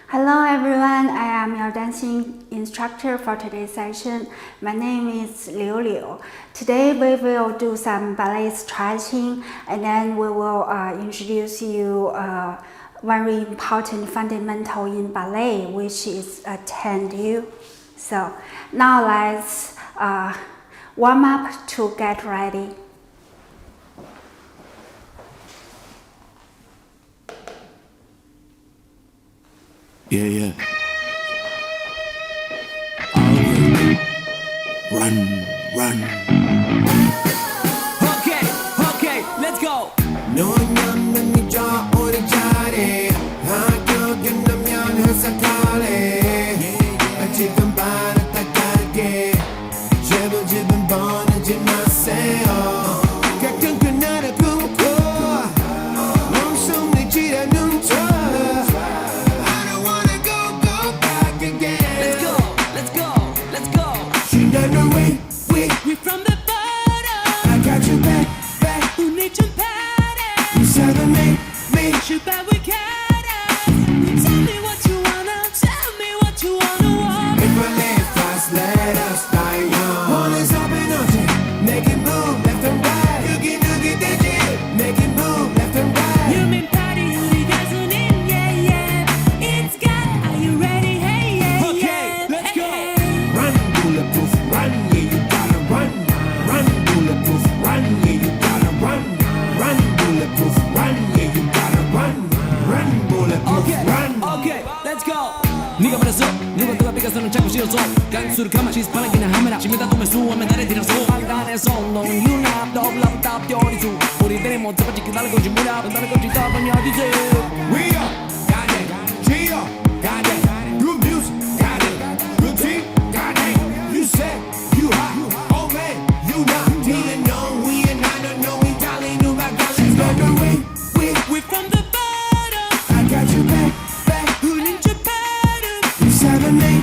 Hello everyone, I am your dancing instructor for today's session. My name is Liu Liu. Today we will do some ballet stretching and then we will introduce you very important fundamental in ballet, which is a Tendu. So now let's warm up to get ready. Yeah. Always run. Okay, let's go. 너는 늦어 오래 잘해 합격한다면 회사 갈래 아직은 바라다가게 제발 보내지 마세요 가끔 그날을 꿈꿔 몸속내 지라는 척 We from the bottom. I got your back. Who need your pattern? You seven me. Shoot back we got us. Tell me what you wanna want. If I live fast, let us die young. Always up and on make it move left and right. Noogie, make it move left and right. You mean party, 우리 가수는 yeah. It's got. Are you ready? Hey yeah. Okay, let's go. Hey. Run, bulletproof, run, yeah, you gotta run. Run, bulletproof, run, yeah, you gotta run. Run, bulletproof, run, yeah, you gotta run. Run, bulletproof, run. Okay, let's go. 네가 말했어 누가 삐가서는 자꾸 싫어서 강수를 가만 시스파랑기나 하메라 심이다 도면 수하면 나를 들어서 방단에서 너는 유납 더블랍답 요리수 우리들의 못 잡아지 그다는 건지 무랍 그다는 건지 답은 어디지 We are, got it. G are, got it. Good music, got it. Good team, got it. You said you hot, oh man, you not. Didn't know we and I don't know we darling, knew my girl. She's got the way. We from the bottom. I got your back. Who need your pattern? You seven me.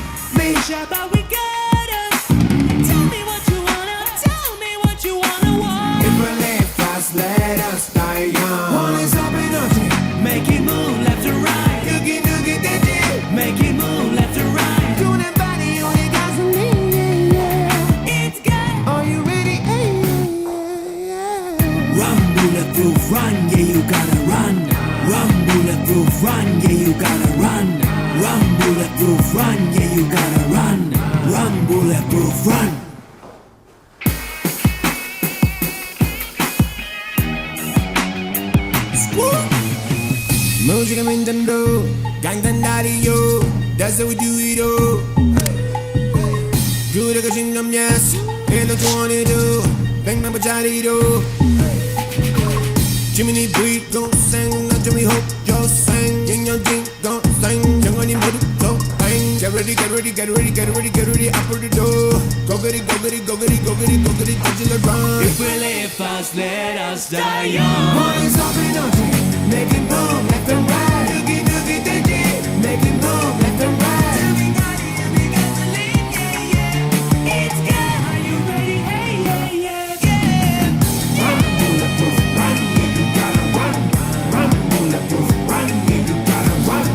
Shabba we got us. Tell me what you wanna want. If we live fast, let us die young. One is up and on Make it move left and right. noogie, that Make it move left and right. do that body on it, got some yeah. It's got. Are you ready? Run, bulletproof, run, yeah, you gotta run. Run, bulletproof, run, yeah, you gotta run. Run, bulletproof, run, yeah, you gotta run. Run, bulletproof, run. 무지개면 전도 강단다리요. That's how we do it all. 그래가 신념 yes. And don't you wanna do 100만짜리로 지민이 부익 동생 난 좀 이혹 여생 인연진 동생 영원히 모두 동생 Get ready 앞으로 Go get it touching the ground. If we live fast, let us die young. Boys up and on make it move left and right. Noogie, make it move left and right. It's good. Are you ready? Hey, yeah. Run, bulletproof, run, yeah, you gotta run. Run, bulletproof, run, yeah, you gotta run.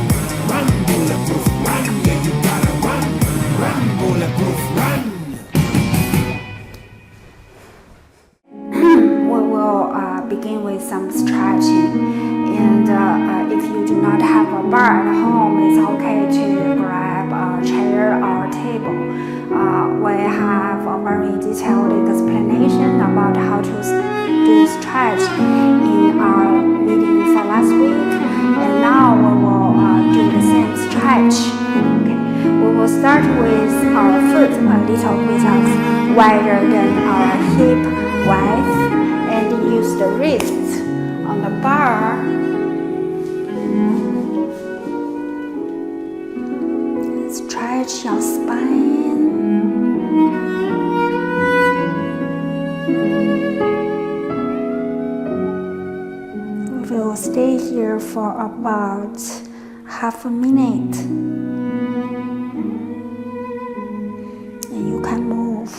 Run, bulletproof, run, yeah, you gotta run. Run, bulletproof, run. We will begin with some stretching. And if you do not have a bar at home, it's okay to grab a chair or a table. We have a very detailed explanation about how to do stretch in our meeting for last week. And now we will do the same stretch. Okay. We will start with our foot a little bit wider than our hip width and use the wrists on the bar. Stretch your spine. We will stay here for about half a minute. And you can move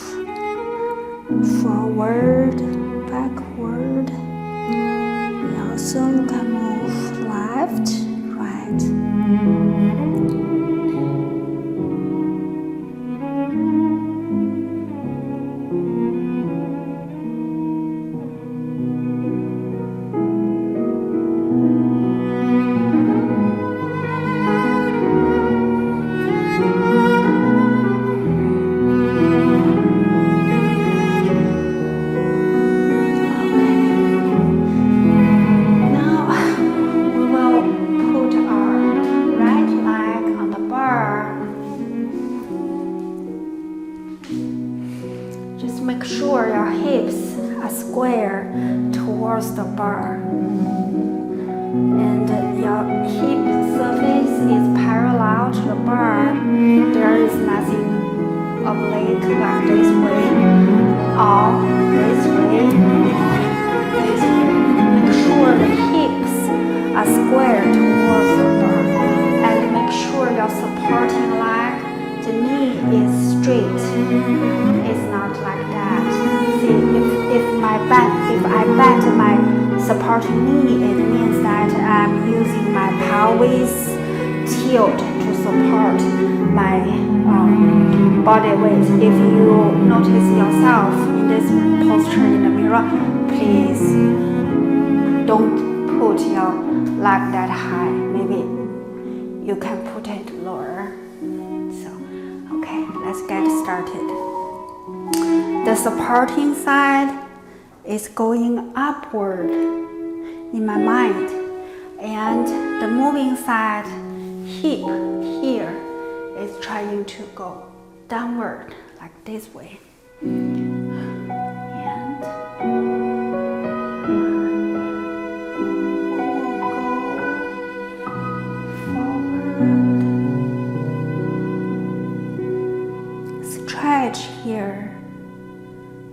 forward, backward. And also you can move left, right. the bar. And your hip surface is parallel to the bar. There is nothing oblique like this way or this way. This way. Make sure the hips are square towards the bar. And make sure your supporting leg, the knee is straight. It's not like that. See, if I bend my supporting knee, it means that I'm using my pelvis tilt to support my body weight. If you notice yourself in this posture in the mirror, please don't put your leg that high. Maybe you can put it lower. So, okay, let's get started. The supporting side is going upward in my mind, and the moving side, hip here, is trying to go downward like this way. And stretch here.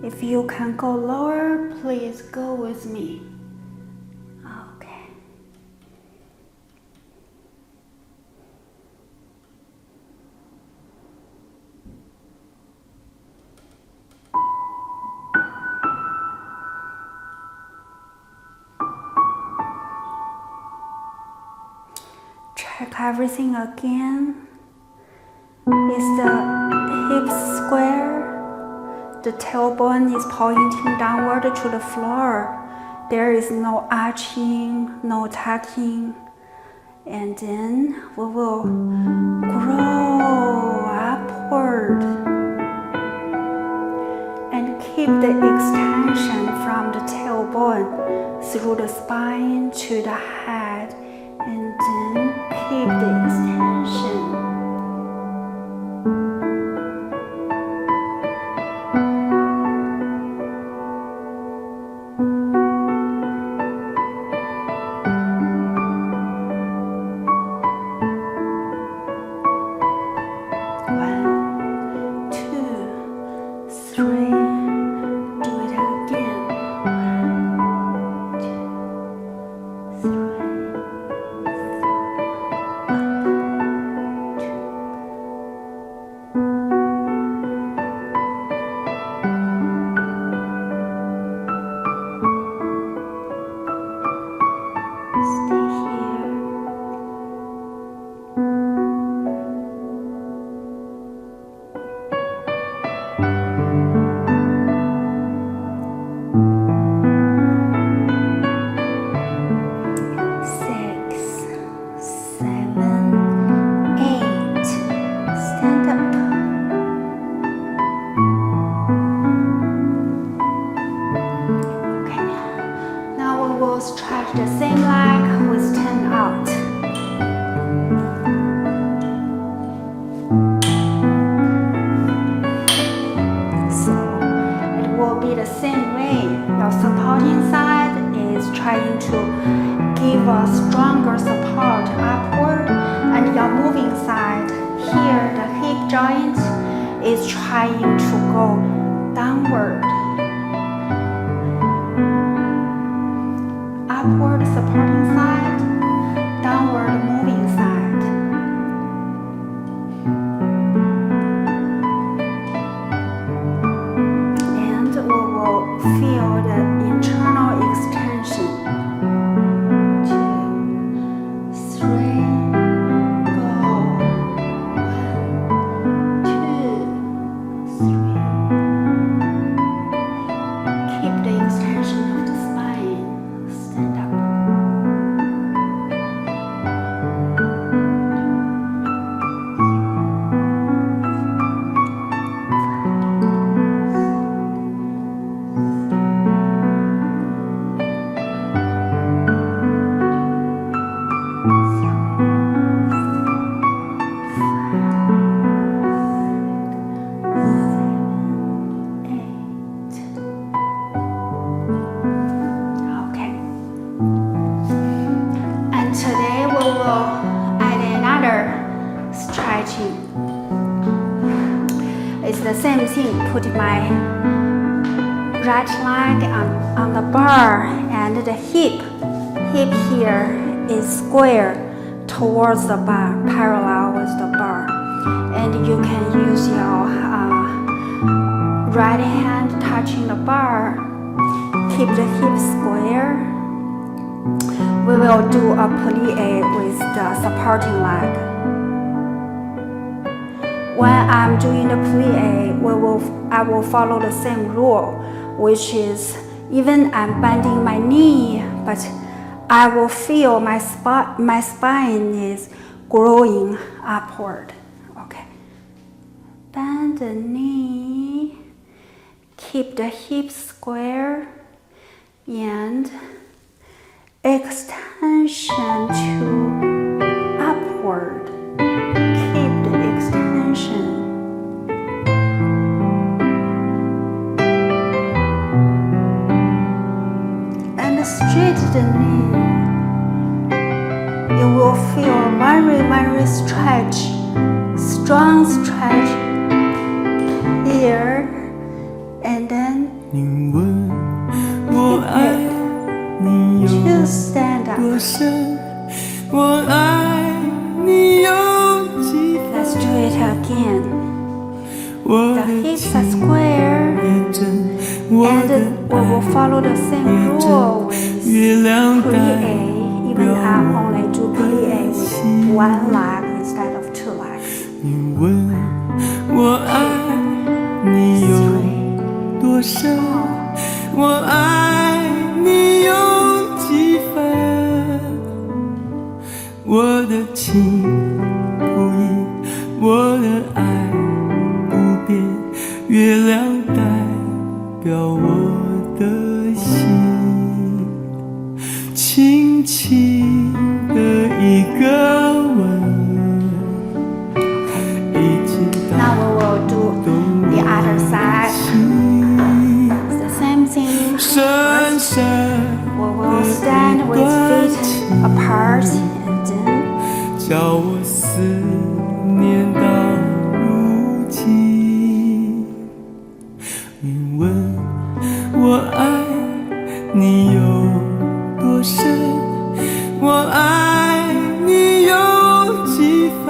If you can go lower, please go with me. Okay. Check everything again. Is the hips square? The tailbone is pointing downward to the floor. There is no arching, no tucking. And then we will grow upward. And keep the extension from the tailbone through the spine to the head. And then keep the extension. Stretch the same leg with 10 out. So it will be the same way. Your supporting side is trying to give a stronger support upward, and your moving side here, the hip joint, is trying to go downward. Upward supporting side, downward moving side. And we will feel the internal extension. 2, 3, go. 1, 2, 3. Keep the extension of the spine. Stand up. the same thing. Put my right leg on the bar, and the hip here is square towards the bar, parallel with the bar. And you can use your right hand touching the bar. Keep the hip square. We will do a plie with the supporting leg. When I'm doing the plie, I will follow the same rule, which is even I'm bending my knee, but I will feel my spine is growing upward. Okay. Bend the knee, keep the hips square, and extension to upward. Keep the extension. And straight the knee. You will feel very stretch, strong stretch here, and then to stand up. Let's do it again. The hips are square, and we will follow the same rule with plie. Even I'm only do plie with one leg instead of two legs. 你问我爱你有多深，我爱你有几分？我的情不移，我的爱不变，月亮代表我的心，轻轻的一个吻。 Now we will do the other side. It's the same thing. First, we will stand with feet apart and then 叫我思念到如今。你问我爱你有多深，我爱你有几分？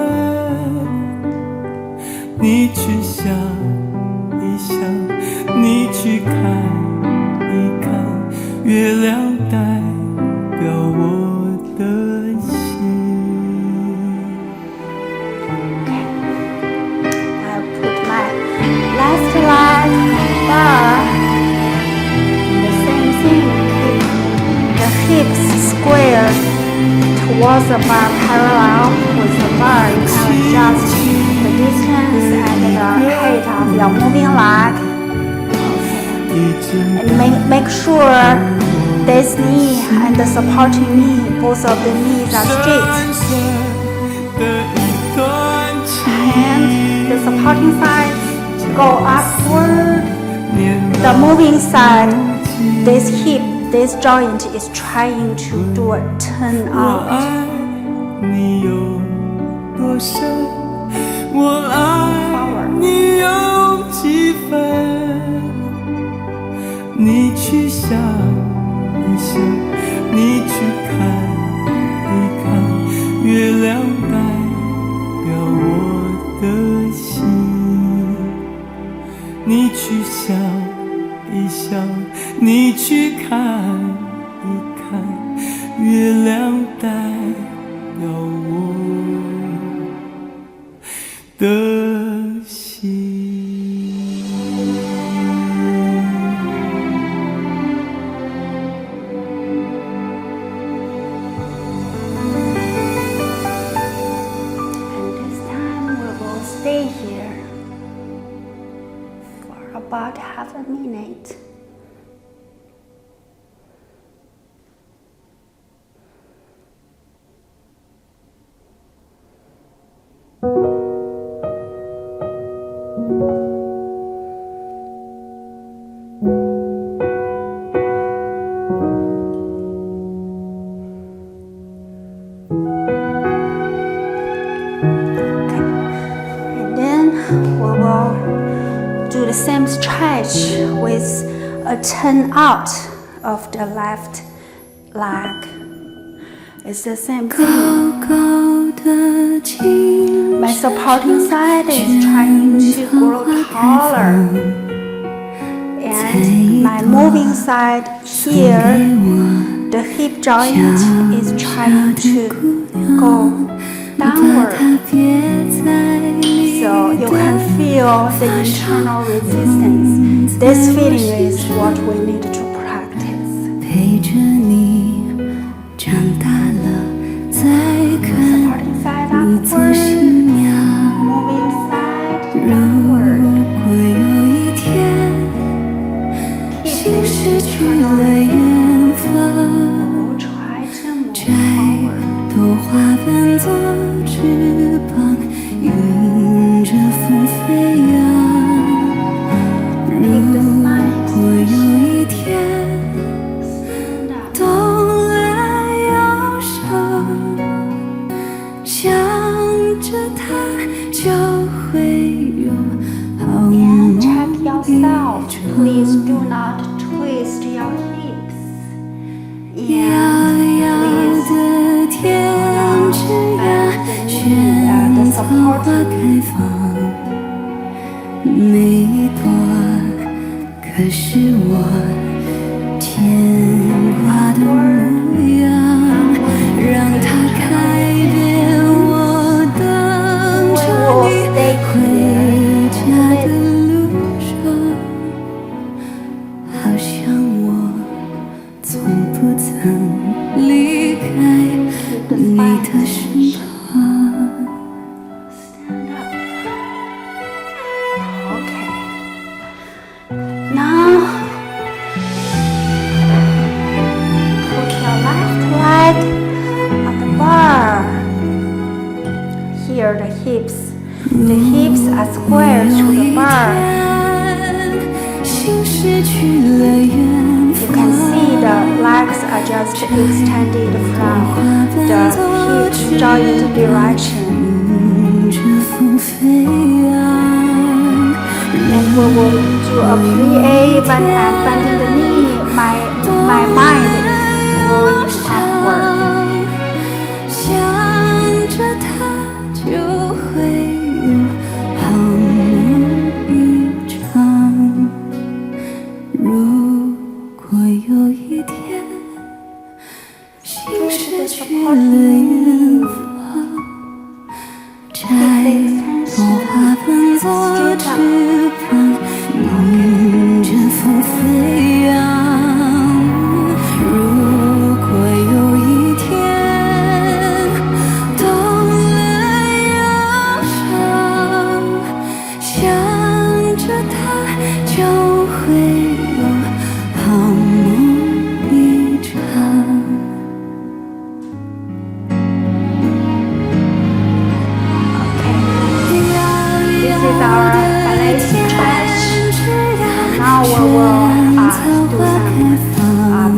你去想一想，你去看一看，月亮代表我的心。I put my left leg bar. The same thing. Keep the hips square towards the bar, parallel with the bar. You can adjust the distance and the height of your moving leg. And make sure this knee and the supporting knee, both of the knees are straight. And the supporting side go upward. The moving side, this hip, this joint is trying to do a turn out. 我爱你有几分？你去想一想，你去看一看，月亮代表我的心。你去想一想，你去看一看，月亮代表我的心。And this time we will stay here for about half a minute. the same stretch with a turn out of the left leg. It's the same thing. My supporting side is trying to grow taller, and my moving side here, the hip joint is trying to go downward. So you can feel the internal resistance. This feeling is what we need to practice. Supporting side upward, moving side downward. Keep this internal resistance. Try to move forward. 朵花瓣做翅膀，迎着风飞扬。如果有一天冬来忧伤，想着它就会有好 And 梦 check 一 yourself. 场。 Please do not twist your hips. 遥 And 遥 please 的天之涯，萱草花开放，每一朵可是我牵挂的模样，让它改变我等着你回家的路上，好像我从不曾离开你的身旁。 stand up. Okay. Now put your left leg on the bar. Here the hips are square to the bar. You can see the legs are just extended from the hip joint direction. And we will do a plie when I'm bending the knee. My mind is going upward. 想着它就会有好梦一场。如果有一天心失去了远方，摘朵花瓣做翅膀，迎着风飞扬。如果有一天冬了忧伤，想着它就会有好梦一场。 This is our ballet stretch. Now we will do some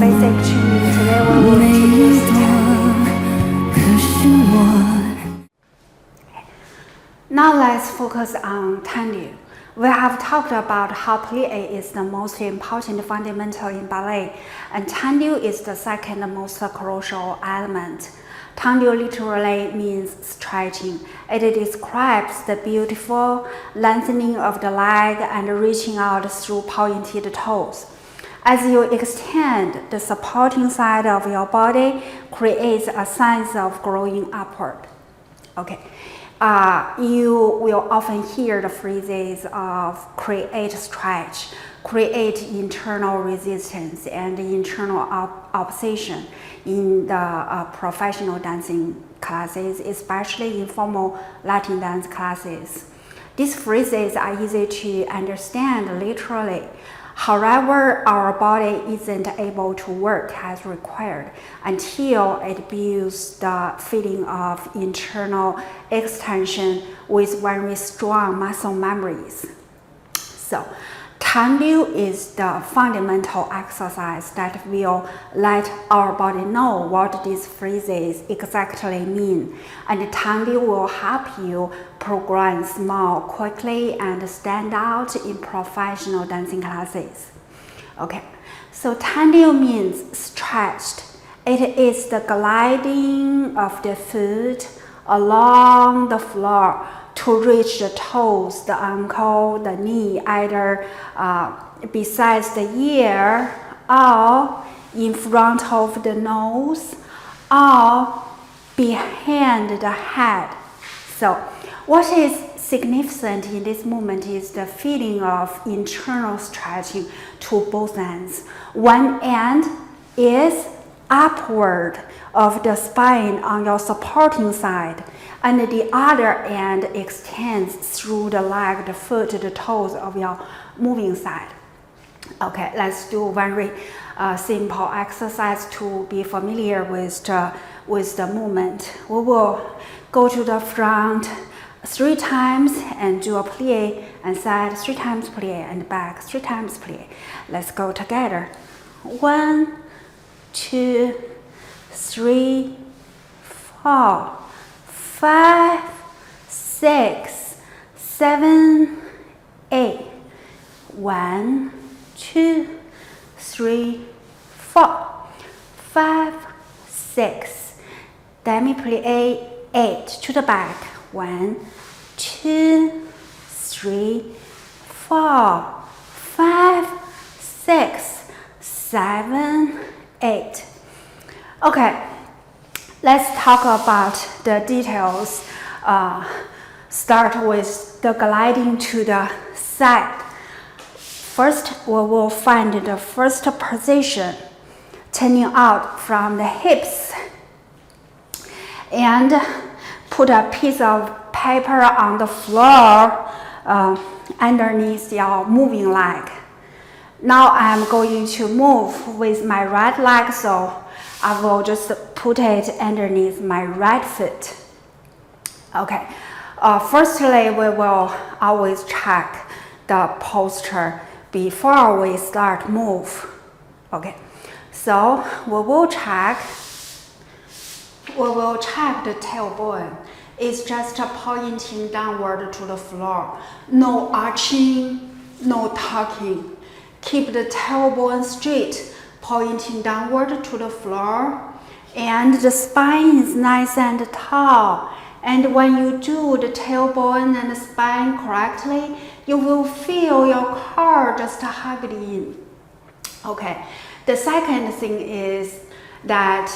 basic training. Today we will introduce Tendu. Now let's focus on Tendu. We have talked about how plie is the most important fundamental in ballet, and Tendu is the second most crucial element. Tendu literally means stretching. It describes the beautiful lengthening of the leg and reaching out through pointed toes. As you extend, the supporting side of your body creates a sense of growing upward. Okay. You will often hear the phrases of create stretch, create internal resistance, and internal opposition in the professional dancing classes, especially in formal Latin dance classes. These phrases are easy to understand literally. However, our body isn't able to work as required until it builds the feeling of internal extension with very strong muscle memories. So, Tendu is the fundamental exercise that will let our body know what these phrases exactly mean. And Tendu will help you progress more quickly and stand out in professional dancing classes. Okay, so Tendu means stretched. It is the gliding of the foot along the floor to reach the toes, the ankle, the knee, either besides the ear or in front of the nose or behind the head. So what is significant in this movement is the feeling of internal stretching to both ends. One end is upward of the spine on your supporting side, and the other end extends through the leg, the foot, the toes of your moving side. Okay, let's do very simple exercise to be familiar with the movement. We will go to the front 3 times and do a plie and side, 3 times plie and back, 3 times plie. Let's go together. 1, 2, 3, 4, 5, 6, 7, 8. 1, 2, 3, 4, 5, 6. Demi plie 8 to the back. 1, 2, 3, 4, 5, 6, 7, 8. Okay, let's talk about the details. Start with the gliding to the side. First, we will find the first position, turning out from the hips, and put a piece of paper on the floor underneath your moving leg. Now I'm going to move with my right leg, so I will just put it underneath my right foot. Okay, firstly, we will always check the posture before we start move. Okay, so we will check the tailbone. It's just pointing downward to the floor. No arching, no tucking. Keep the tailbone straight, pointing downward to the floor. And the spine is nice and tall. And when you do the tailbone and the spine correctly, you will feel your core just hugged in. Okay, the second thing is that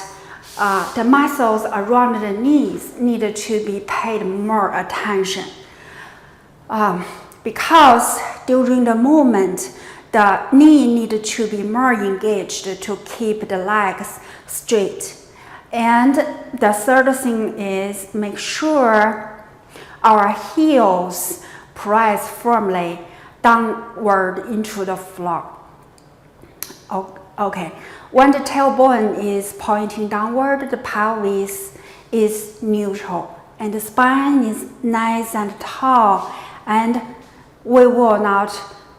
the muscles around the knees need to be paid more attention. Because during the movement, the knee needs to be more engaged to keep the legs straight. And the third thing is make sure our heels press firmly downward into the floor. Okay, when the tailbone is pointing downward, the pelvis is neutral and the spine is nice and tall, and we will not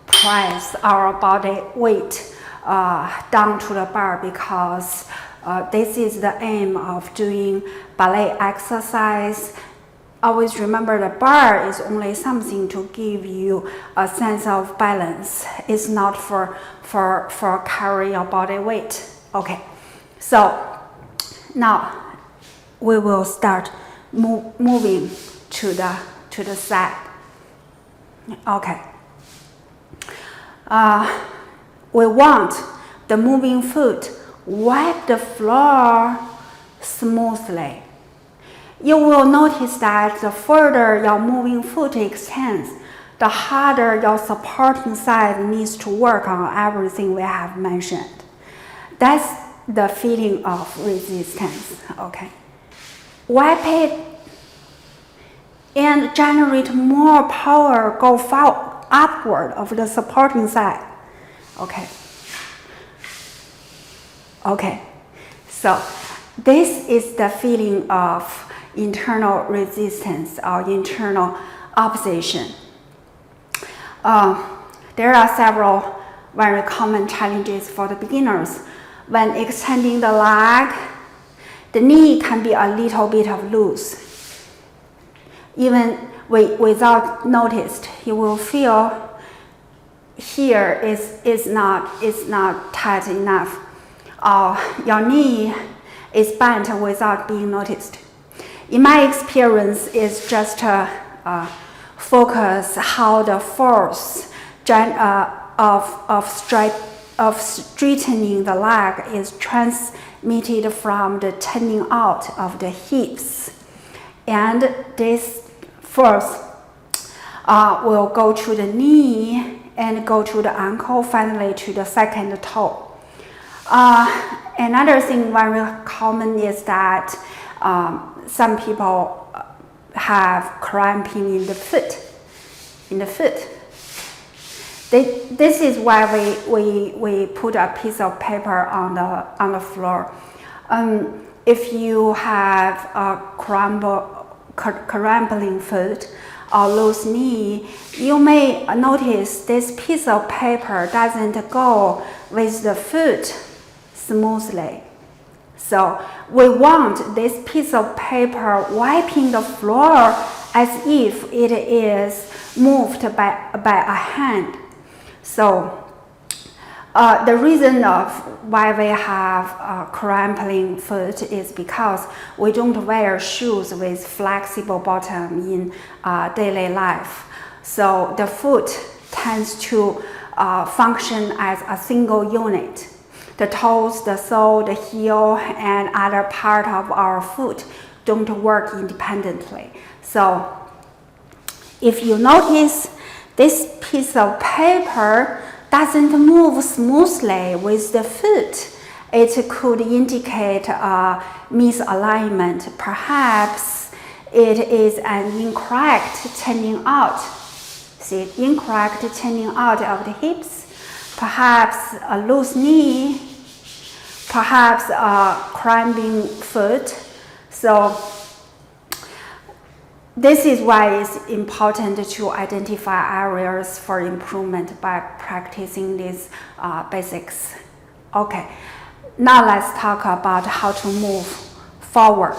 press our body weight down to the bar, because this is the aim of doing ballet exercise. Always remember the bar is only something to give you a sense of balance. It's not for carry your body weight. Okay, so now we will start moving to the side. Okay. We want the moving foot wipe the floor smoothly. You will notice that the further your moving foot extends, the harder your supporting side needs to work on everything we have mentioned. That's the feeling of resistance. Okay. Wipe it and generate more power, go upward of the supporting side. Okay. Okay. So this is the feeling of internal resistance or internal opposition. there are several very common challenges for the beginners. When extending the leg, the knee can be a little bit of loose. Even without noticed, you will feel here is not tight enough. Your knee is bent without being noticed. In my experience, it's just focus how the force of straightening the leg is transmitted from the turning out of the hips, and this force will go to the knee and go to the ankle, finally to the second toe. Another thing very common is that some people have cramping in the foot. This is why we put a piece of paper on the floor. If you have a crampling foot or loose knee, you may notice this piece of paper doesn't go with the foot smoothly. So we want this piece of paper wiping the floor as if it is moved by a hand. So the reason of why we have crampling foot is because we don't wear shoes with flexible bottom in daily life. So the foot tends to function as a single unit. The toes, the sole, the heel, and other part of our foot don't work independently. So if you notice this piece of paper doesn't move smoothly with the foot, it could indicate a misalignment. Perhaps it is an incorrect turning out. See, incorrect turning out of the hips, perhaps a loose knee, perhaps a cramping foot. So this is why it's important to identify areas for improvement by practicing these basics. Okay, now let's talk about how to move forward.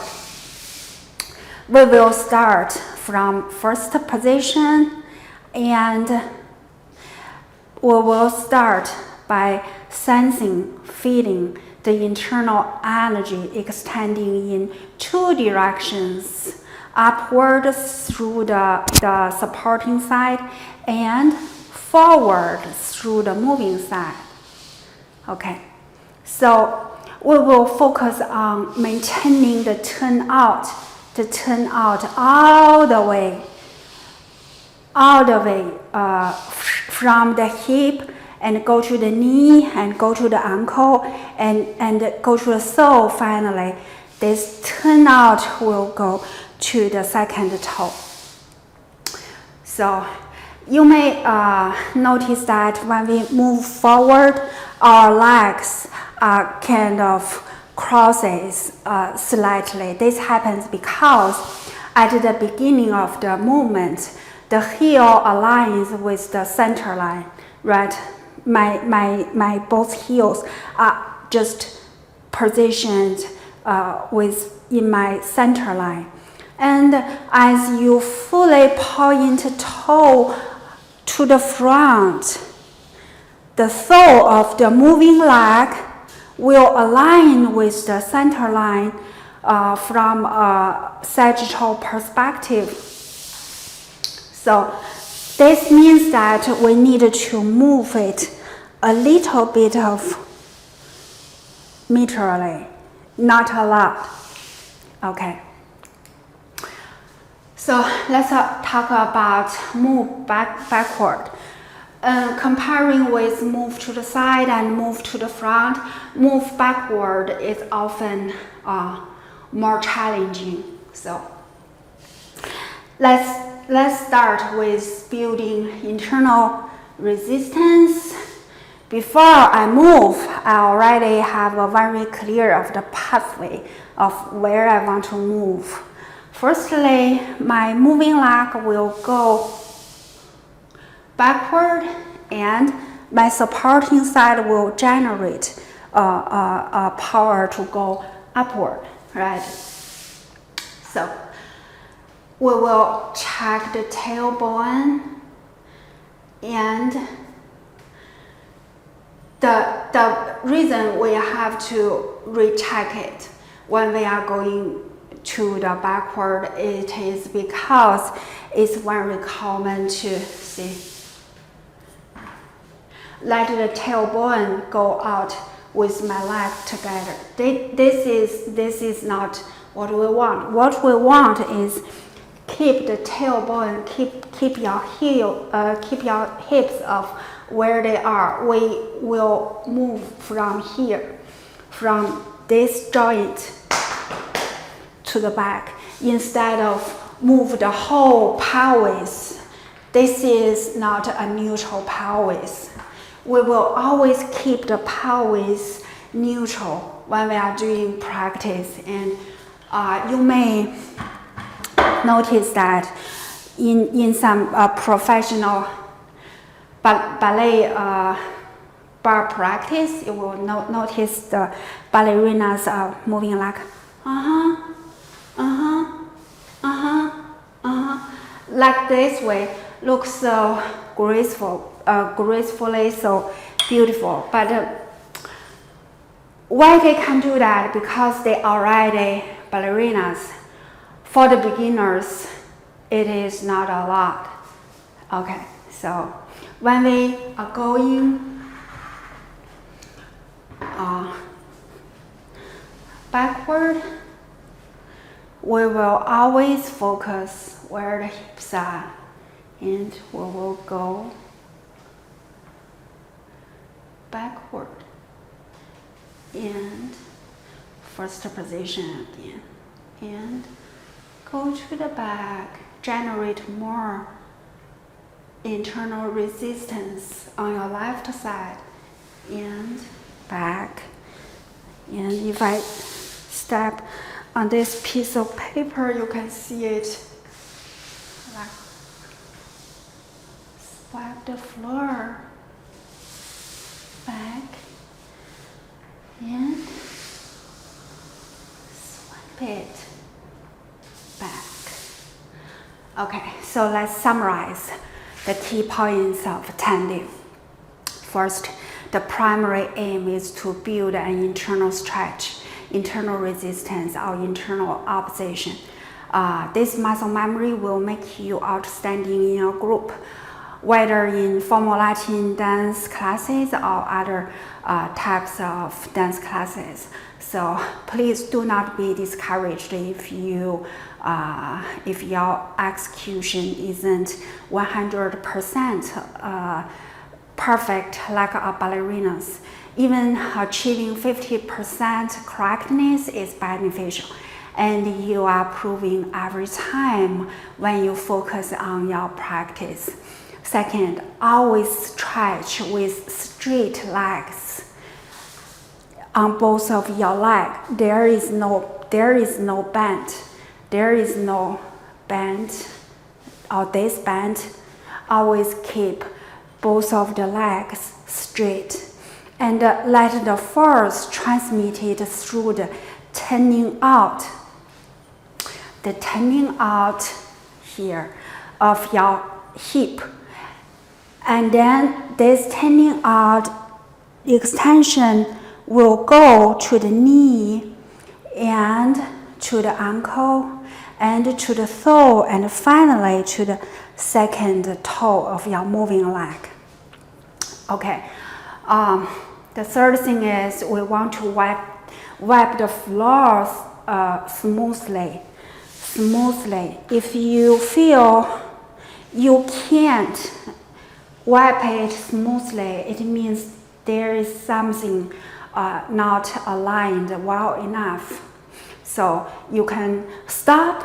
We will start from first position, and we will start by sensing, feeling the internal energy extending in two directions, upward through the supporting side and forward through the moving side. Okay, so we will focus on maintaining the turn out all the way from the hip and go to the knee and go to the ankle and go to the sole. Finally, this turn out will go to the second toe. So you may notice that when we move forward, our legs are kind of crosses slightly. This happens because at the beginning of the movement, the heel aligns with the center line, right? My both heels are just positioned in my center line. And as you fully point toe to the front, the sole of the moving leg will align with the center line from a sagittal perspective. So this means that we need to move it a little bit of meterly, not a lot. Okay. So let's talk about move backward. Comparing with move to the side and move to the front, move backward is often more challenging. So let's start with building internal resistance. Before I move, I already have a very clear of the pathway of where I want to move. Firstly, my moving leg will go backward and my supporting side will generate power to go upward, right? So we will check the tailbone, and the reason we have to recheck it when we are going to the backward, it is because it's very common to see, let the tailbone go out with my leg together. This is not what we want. What we want is keep the tailbone, keep your hips of where they are. We will move from here, from this joint to the back, instead of move the whole pelvis. This is not a neutral pelvis. We will always keep the pelvis neutral when we are doing practice, and you may notice that in some professional ballet bar practice, you will notice the ballerinas are moving like like this way. Looks so gracefully so beautiful. But why they can do that? Because they already ballerinas. For the beginners, it is not a lot. Okay, so when we are going backward, we will always focus where the hips are, and we will go backward and first position again, and go to the back, generate more internal resistance on your left side, and back. And if I step on this piece of paper, you can see it like swipe the floor back and swipe it back. Okay, so let's summarize the key points of Tendu. First, the primary aim is to build an internal stretch, internal resistance, or internal opposition. This muscle memory will make you outstanding in your group, whether in formal Latin dance classes or other types of dance classes. So please do not be discouraged if your execution isn't 100% perfect like a ballerina's. Even achieving 50% correctness is beneficial, and you are proving every time when you focus on your practice. Second, always stretch with straight legs on both of your legs. There is no bend. There is no bend or this bend. Always keep both of the legs straight, and let the force transmitted through the turning out. The turning out here of your hip, and then this turning out extension will go to the knee and to the ankle and to the toe, and finally to the second toe of your moving leg. Okay, the third thing is we want to wipe the floor smoothly. If you feel you can't wipe it smoothly, it means there is something not aligned well enough. So you can stop.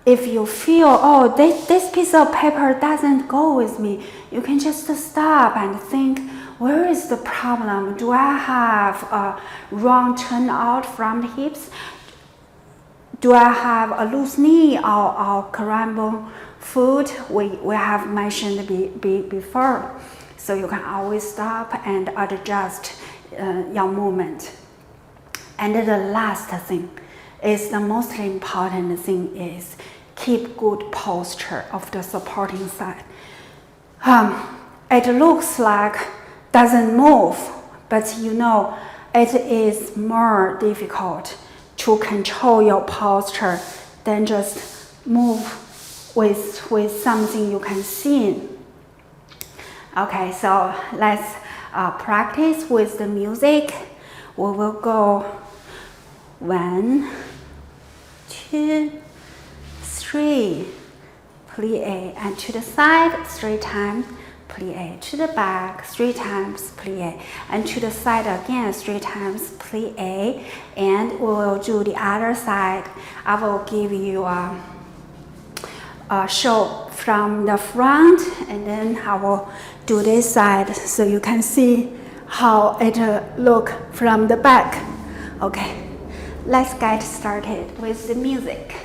If you feel, oh, this piece of paper doesn't go with me, you can just stop and think, where is the problem? Do I have a wrong turnout from the hips? Do I have a loose knee or crumble foot? We have mentioned before. so you can always stop and adjust your movement. And the last thing is the most important thing is keep good posture of the supporting side. It looks like doesn't move, but you know it is more difficult to control your posture than just move with something you can see. Okay, so let's practice with the music. We will go 1, 2, 3, plie, and to the side 3 times, plie, to the back 3 times, plie, and to the side again 3 times, plie, and we will do the other side. I will give you a show from the front, and then I will do this side so you can see how it look from the back. Okay, let's get started with the music.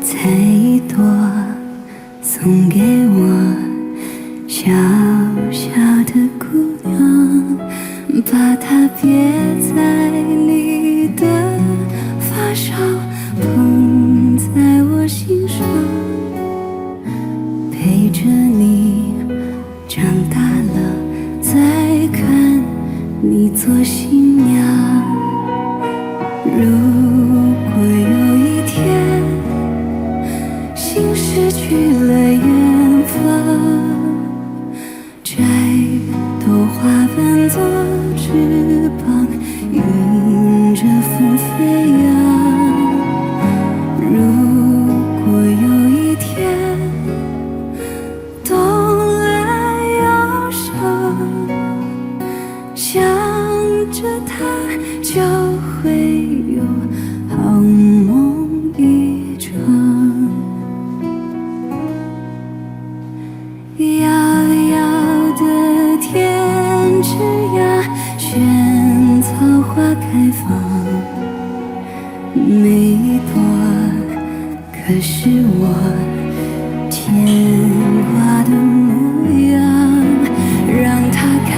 采一朵送给我，小小的姑娘，把它别在你的发梢，捧在我心上，陪着你长大了，再看你做新娘。如果有一天心失去了远方，摘朵花瓣做翅膀，迎着风飞扬。如果有一天冬来忧伤，想着它就会有好梦一场。遥遥的天之涯，萱草花开放，每一朵可是我牵挂的模样，让它开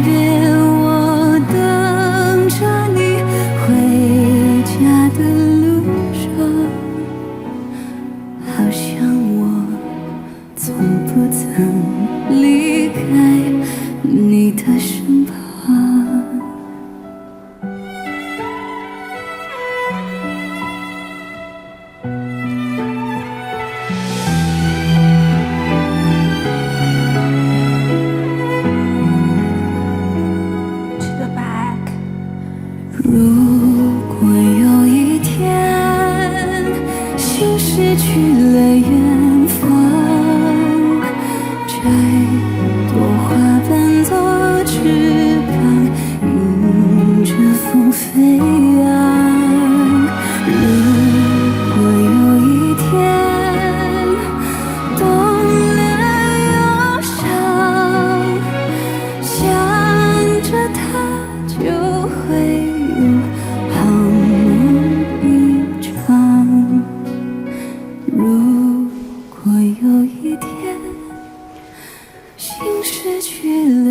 遍我等着你回家的路上，好像我从不曾离开你的身旁。如果有一天心失去了远方，摘朵花瓣做翅膀，迎着风飞扬。如果有一天冬来忧伤，想着它就会好梦一场。如果有一天心失去了